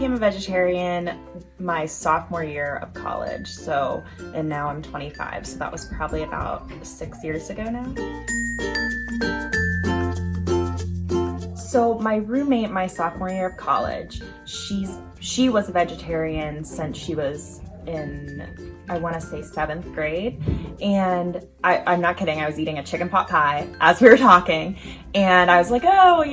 became a vegetarian my sophomore year of college, and now I'm 25, so that was probably about 6 years ago now. So my roommate, my sophomore year of college, she was a vegetarian since she was in, I want to say 7th grade. And I'm not kidding, I was eating a chicken pot pie as we were talking. And I was like, oh,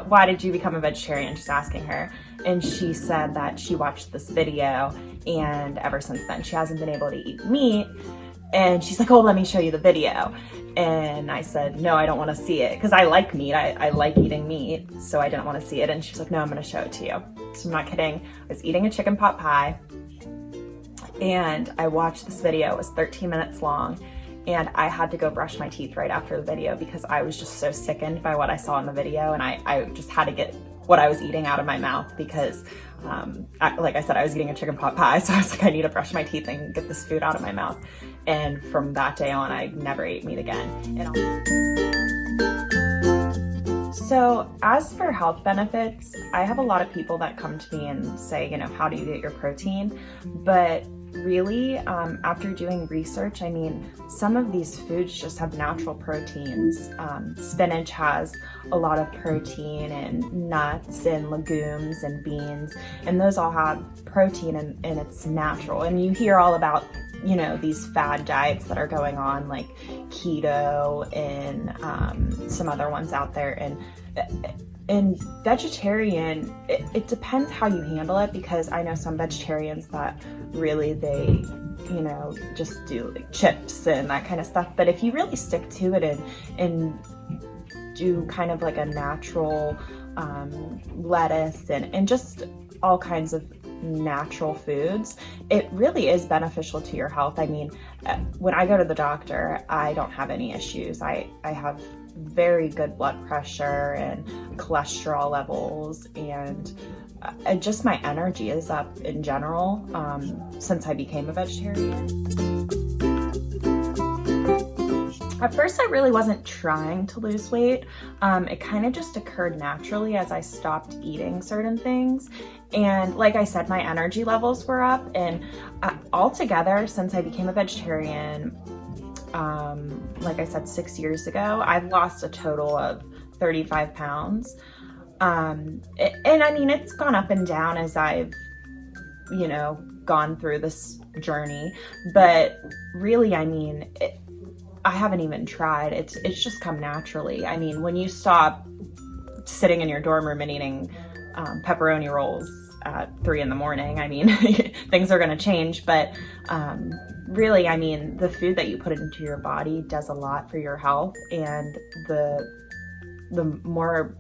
why did you become a vegetarian? Just asking her. And she said that she watched this video, and ever since then she hasn't been able to eat meat. And she's like, oh, let me show you the video. And I said, no, I don't want to see it, because I like meat. I like eating meat, so I didn't want to see it. And she's like, no, I'm going to show it to you. So I'm not kidding. I was eating a chicken pot pie, and I watched this video. It was 13 minutes long, and I had to go brush my teeth right after the video because I was just so sickened by what I saw in the video, and I just had to get what I was eating out of my mouth because, like I said, I was eating a chicken pot pie, so I was like, I need to brush my teeth and get this food out of my mouth. And from that day on, I never ate meat again. So as for health benefits, I have a lot of people that come to me and say, how do you get your protein? But really, after doing research, I mean, some of these foods just have natural proteins. Spinach has a lot of protein, and nuts and legumes and beans, and those all have protein, and it's natural. And you hear all about, these fad diets that are going on, like keto and some other ones out there. And vegetarian, it depends how you handle it, because I know some vegetarians that really they just do like chips and that kind of stuff. But if you really stick to it and do kind of like a natural lettuce and just all kinds of natural foods, it really is beneficial to your health. I mean, when I go to the doctor, I don't have any issues. I have very good blood pressure and cholesterol levels, and just my energy is up in general since I became a vegetarian. At first, I really wasn't trying to lose weight. It kind of just occurred naturally as I stopped eating certain things. And like I said, my energy levels were up, and altogether, since I became a vegetarian, like I said, 6 years ago, I've lost a total of 35 pounds. And I mean, it's gone up and down as I've, gone through this journey, but really, I mean, I haven't even tried. It's just come naturally. I mean, when you stop sitting in your dorm room and eating pepperoni rolls at 3 a.m, I mean, things are going to change. But really, I mean, the food that you put into your body does a lot for your health, and the more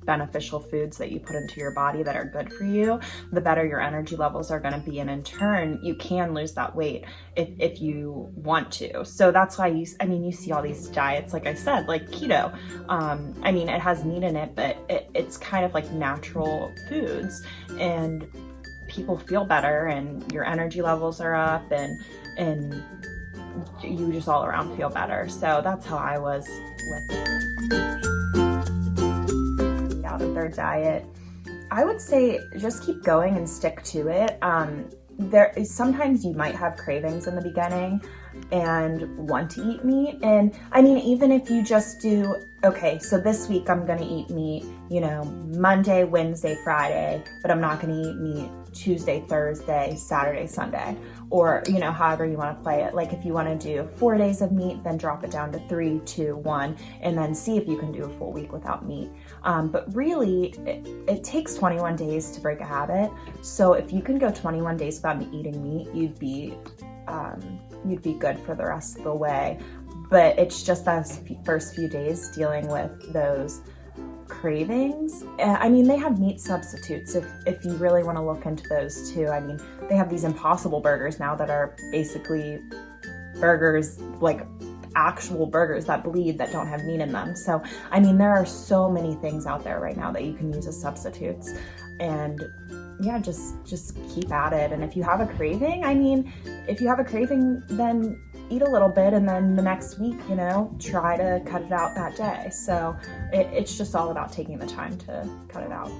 beneficial foods that you put into your body that are good for you, the better your energy levels are going to be, and in turn you can lose that weight if you want to. So that's why you see all these diets, like I said, like keto. I mean, it has meat in it, but it's kind of like natural foods, and people feel better, and your energy levels are up, and you just all around feel better. So that's how I was with it. Out of their diet, I would say just keep going and stick to it. Sometimes you might have cravings in the beginning and want to eat meat, and I mean, even if you just do, okay, so this week I'm going to eat meat, Monday, Wednesday, Friday, but I'm not going to eat meat Tuesday, Thursday, Saturday, Sunday, or however you want to play it. Like if you want to do 4 days of meat, then drop it down to 3, 2, 1, and then see if you can do a full week without meat. But really, it takes 21 days to break a habit. So if you can go 21 days without eating meat, you'd be good for the rest of the way. But it's just those first few days dealing with those cravings. I mean, they have meat substitutes if you really want to look into those too. I mean, they have these Impossible burgers now that are basically burgers, like actual burgers that bleed, that don't have meat in them. So, I mean, there are so many things out there right now that you can use as substitutes. And yeah, just keep at it. And if you have a craving, then eat a little bit, and then the next week, try to cut it out that day. So it's just all about taking the time to cut it out.